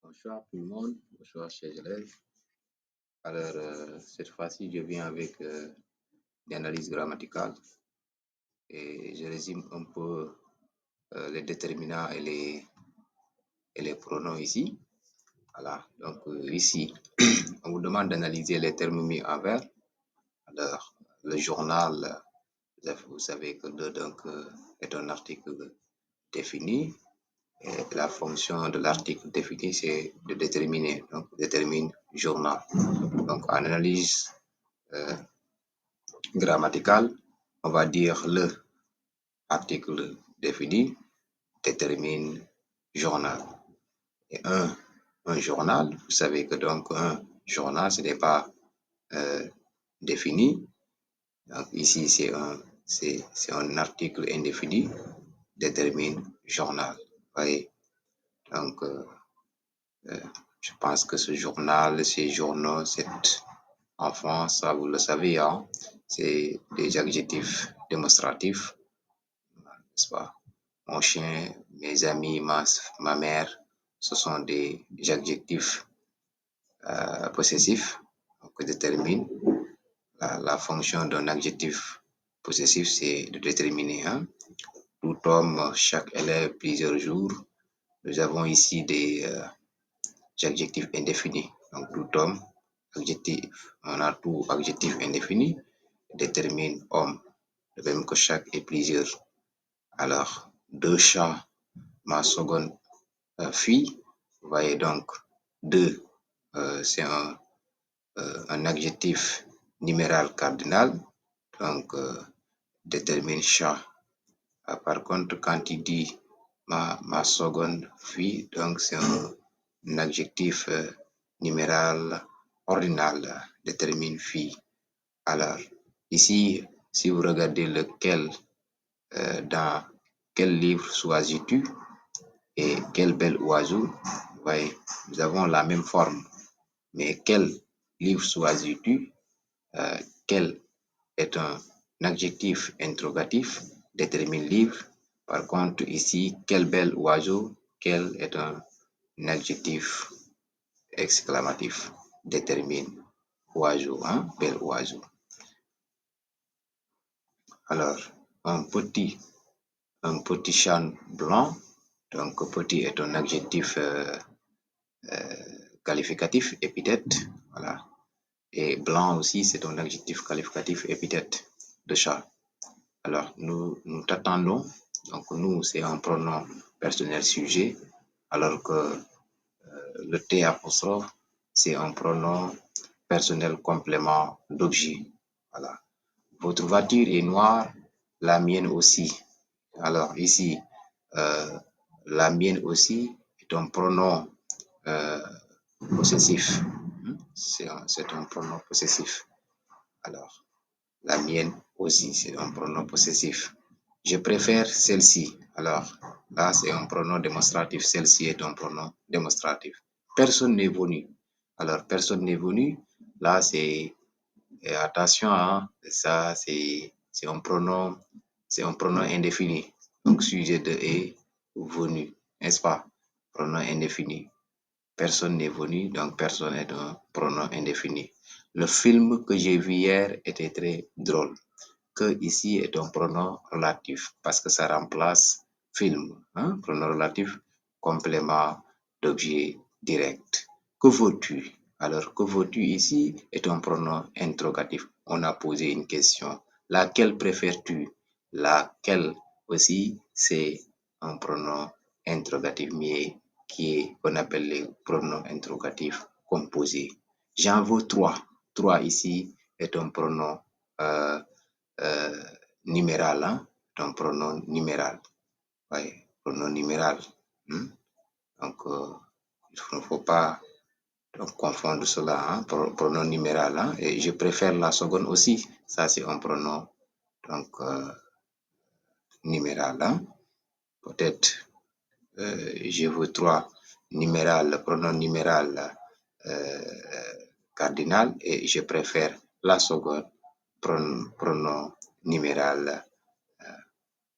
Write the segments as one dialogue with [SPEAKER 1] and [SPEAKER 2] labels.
[SPEAKER 1] Bonsoir tout le monde, bonsoir chers élèves. Alors, cette fois-ci, je viens avec l'analyse grammaticale et je résume un peu les déterminants et les pronoms ici. Voilà, donc ici, on vous demande d'analyser les termes mis en vert. Alors, le journal, vous savez que est un article défini. Et la fonction de l'article défini, c'est de déterminer, donc détermine journal. Donc, en analyse grammaticale, on va dire le article défini détermine journal. Et un journal, vous savez que donc un journal, ce n'est pas défini. Donc ici, c'est un article indéfini détermine journal. Vous voyez? Donc, je pense que ce journal, ces journaux, cette enfant, ça vous le savez, hein, c'est des adjectifs démonstratifs, n'est-ce pas? Mon chien, mes amis, ma mère, ce sont des adjectifs possessifs que détermine la fonction d'un adjectif possessif, c'est de déterminer tout homme, chaque élève, plusieurs jours. Nous avons ici des adjectifs indéfinis. Donc tout homme, adjectif, on a tout adjectif indéfini, détermine homme, de même que chaque et plusieurs. Alors, deux chats, ma seconde fille, vous voyez donc deux, c'est un adjectif numéral cardinal, donc détermine chat. Par contre, quand il dit ma seconde fille, donc c'est un adjectif numéral ordinal, détermine fille. Alors, ici, si vous regardez lequel, dans quel livre choisis-tu et quel bel oiseau, vous voyez, nous avons la même forme. Mais quel livre choisis-tu? Quel est un adjectif interrogatif, détermine livre. Par contre, ici, quel bel oiseau, quel est un adjectif exclamatif, détermine oiseau, bel oiseau. Alors, un petit chat blanc, donc petit est un adjectif qualificatif, épithète, voilà. Et blanc aussi, c'est un adjectif qualificatif épithète de chat. Alors, nous t'attendons. Donc, nous, c'est un pronom personnel sujet, alors que le T apostrophe, c'est un pronom personnel complément d'objet. Voilà. Votre voiture est noire, la mienne aussi. Alors, ici, la mienne aussi est un pronom possessif. C'est un pronom possessif. Alors, la mienne aussi, c'est un pronom possessif. Je préfère celle-ci. Alors, là, c'est un pronom démonstratif. Celle-ci est un pronom démonstratif. Personne n'est venu. Alors, personne n'est venu. Là, c'est attention, ça, c'est un pronom indéfini. Donc, sujet de est venu, n'est-ce pas? Pronom indéfini. Personne n'est venu, donc personne est un pronom indéfini. Le film que j'ai vu hier était très drôle. Que ici est un pronom relatif parce que ça remplace film. Pronom relatif, complément d'objet direct. Que veux-tu? Alors, que veux-tu ici est un pronom interrogatif. On a posé une question. Laquelle préfères-tu? Laquelle aussi, c'est un pronom interrogatif, mais qu'on appelle les pronoms interrogatifs composés. J'en veux 3. 3 ici est un pronom numéral, un pronom numéral. Oui, pronom numéral. Donc, faut pas donc confondre cela, hein, pronom numéral, hein, et je préfère la seconde aussi. Ça, c'est un pronom donc numéral, hein. Peut-être je veux trois numéral, pronom numéral cardinal et je préfère la seconde pronom numéral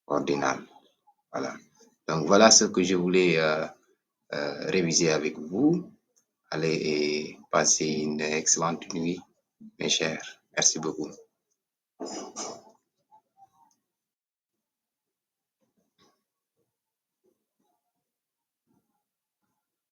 [SPEAKER 1] ordinal. Voilà. Donc voilà ce que je voulais réviser avec vous. Allez et passez une excellente nuit, mes chers. Merci beaucoup.